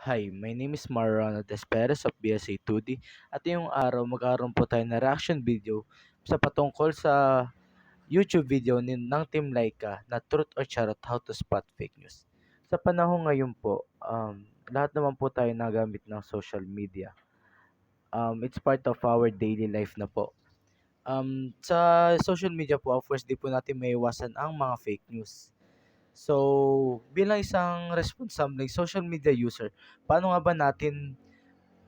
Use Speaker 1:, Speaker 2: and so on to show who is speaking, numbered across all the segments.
Speaker 1: Hi, my name is Marlon Desperes of BSA 2D at ngayong araw magkakaroon po tayo ng reaction video sa patungkol sa YouTube video ng Team Laika na Truth or Charot How to Spot Fake News. Sa panahon ngayon po, lahat naman po tayo nagamit ng social media. It's part of our daily life na po. Sa social media po, of course, di po natin maiwasan ang mga fake news. So, bilang isang responsable social media user, paano nga ba natin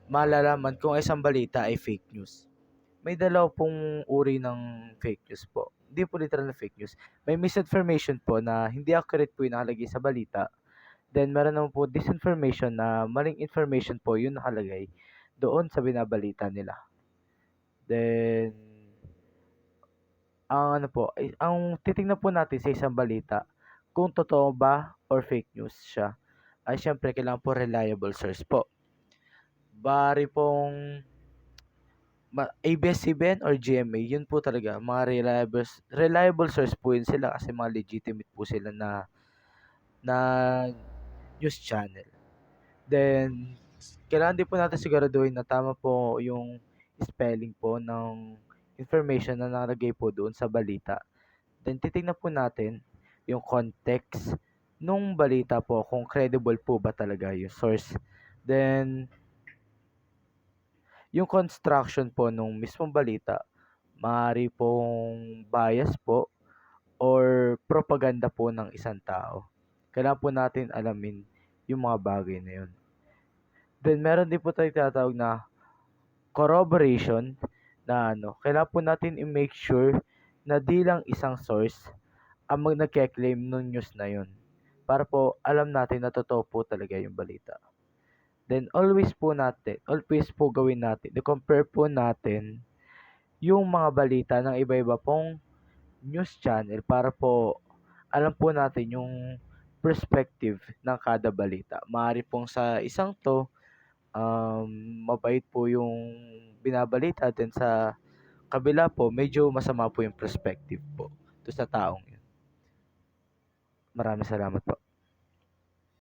Speaker 1: malalaman kung isang balita ay fake news? May dalaw pong uri ng fake news po. Hindi po literal na fake news. May misinformation po na hindi accurate po yung nakalagay sa balita. Then, meron naman po disinformation na maling information po yung nakalagay doon sa binabalita nila. Then, ang ano po, ang titingnan po natin sa isang balita, kung totoo ba or fake news siya, ay siyempre kailangan po reliable source po. Bari pong ABS-CBN or GMA, yun po talaga, mga reliable source po yun sila kasi mga legitimate po sila na news channel. Then, kailangan din po natin siguraduhin na tama po yung spelling po ng information na nalagay po doon sa balita. Then titingnan po natin yung context nung balita po kung credible po ba talaga yung source. Then yung construction po nung mismong balita, maaari pong bias po or propaganda po ng isang tao. Kailangan po natin alamin yung mga bagay na yun. Then meron din po tayong tinatawag na corroboration na kailangan po natin i-make sure na di lang isang source ang nagke-claim nung news na yun. Para po alam natin na totoo po talaga yung balita. Then always po gawin natin, i-compare po natin yung mga balita ng iba-iba pong news channel para po alam po natin yung perspective ng kada balita. Maaari pong sa isang to, um, mabait po yung binabalita, then sa kabila po, medyo masama po yung perspective po to sa taong yun. Maraming salamat po.